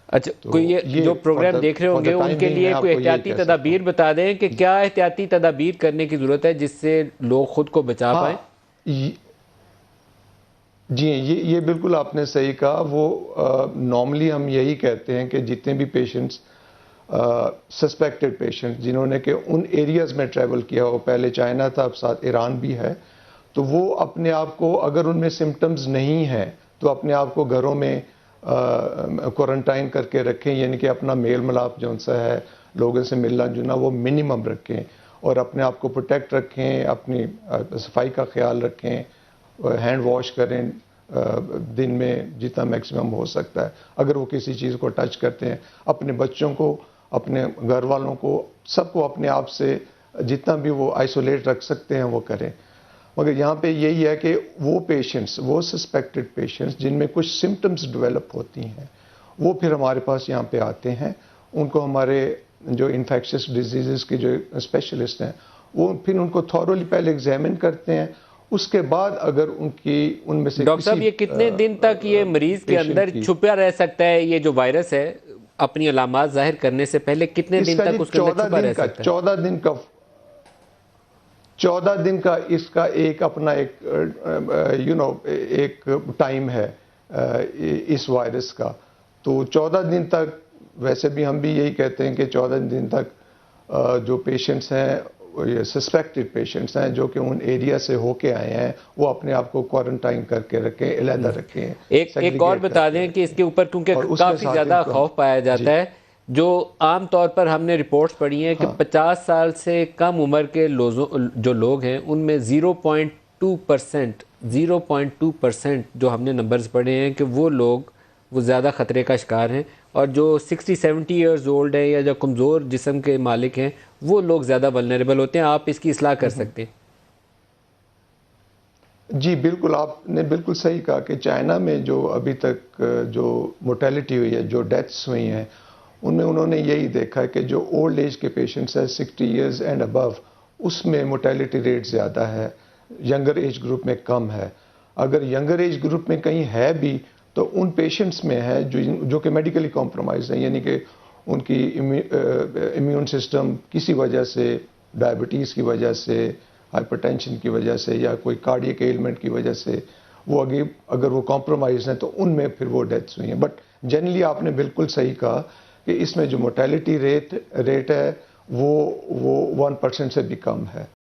اچھا، کوئی یہ جو پروگرام دیکھ رہے ہوں گے ان کے لیے کوئی احتیاطی تدابیر بتا دیں کہ کیا احتیاطی تدابیر کرنے کی ضرورت ہے جس سے لوگ خود کو بچا پائیں؟ جی یہ بالکل آپ نے صحیح کہا. وہ نارملی ہم یہی کہتے ہیں کہ جتنے بھی پیشنٹس سسپیکٹڈ پیشنٹ جنہوں نے کہ ان ایریاز میں ٹریول کیا ہو، پہلے چائنا تھا اب ساتھ ایران بھی ہے، تو وہ اپنے آپ کو اگر ان میں سمٹمز نہیں ہیں تو اپنے آپ کو گھروں میں کوارنٹائن کر کے رکھیں، یعنی کہ اپنا میل ملاپ جو ان سے ہے، لوگوں سے ملنا جلنا وہ منیمم رکھیں اور اپنے آپ کو پروٹیکٹ رکھیں، اپنی صفائی کا خیال رکھیں، ہینڈ واش کریں دن میں جتنا میکسیمم ہو سکتا ہے. اگر وہ کسی چیز کو ٹچ کرتے ہیں، اپنے بچوں کو، اپنے گھر والوں کو، سب کو اپنے آپ سے جتنا بھی وہ آئسولیٹ رکھ سکتے ہیں وہ کریں. مگر یہاں پہ یہی ہے کہ وہ پیشنٹس، وہ سسپیکٹڈ پیشنٹس جن میں کچھ سمٹمز ڈیولپ ہوتی ہیں، وہ پھر ہمارے پاس یہاں پہ آتے ہیں. ان کو ہمارے جو انفیکشس ڈیزیزز کے جو اسپیشلسٹ ہیں وہ پھر ان کو تھورولی پہلے ایگزامن کرتے ہیں. اس کے بعد اگر ان میں سے ڈاکٹر صاحب یہ کتنے دن تک یہ مریض کے اندر چھپا رہ سکتا ہے؟ یہ جو وائرس ہے اپنی علامات ظاہر کرنے سے پہلے کتنے دن تک اس کے اندر چھپا رہ سکتا ہے؟ 14 دن کا اس کا ایک اپنا ایک ٹائم ہے اس وائرس کا. تو 14 دن تک ویسے بھی ہم بھی یہی کہتے ہیں کہ 14 دن تک جو پیشنٹس ہیں، یہ سسپیکٹڈ پیشنٹس ہیں جو کہ ان ایریا سے ہو کے آئے ہیں، وہ اپنے آپ کو کوارنٹائن کر کے رکھیں، علیحدہ رکھیں. ایک اور بتا دیں کہ اس کے اوپر کیونکہ کافی زیادہ خوف پایا جاتا ہے، جو عام طور پر ہم نے رپورٹس پڑھی ہیں کہ 50 سال سے کم عمر کے جو لوگ ہیں ان میں 0.2% جو ہم نے نمبرز پڑھے ہیں کہ وہ لوگ وہ زیادہ خطرے کا شکار ہیں، اور جو 60-70 ایئرز اولڈ ہیں یا جو کمزور جسم کے مالک ہیں وہ لوگ زیادہ ولنریبل ہوتے ہیں. آپ اس کی اصلاح کر سکتے ہیں. جی بالکل، آپ نے بالکل صحیح کہا کہ چائنا میں جو ابھی تک جو موٹیلٹی ہوئی ہے، جو ڈیتھس ہوئی ہیں، ان میں انہوں نے یہی دیکھا ہے کہ جو اولڈ ایج کے پیشنٹس ہیں 60 ایئرز اینڈ ابو، اس میں موٹیلٹی ریٹ زیادہ ہے، ینگر ایج گروپ میں کم ہے. اگر ینگر ایج گروپ میں کہیں ہے بھی تو ان پیشنٹس میں ہے جو کہ میڈیکلی کمپرومائز ہیں، یعنی کہ ان کی امیون سسٹم کسی وجہ سے، ڈائبٹیز کی وجہ سے، ہائپر ٹینشن کی وجہ سے یا کوئی کارڈیک ایلمنٹ کی وجہ سے وہ اگر وہ کمپرومائز ہیں تو ان میں پھر وہ ڈیتھس ہوئی ہیں. بٹ جنرلی آپ نے بالکل صحیح کہا کہ اس میں جو موٹیلٹی ریٹ ہے وہ 1% سے بھی کم ہے.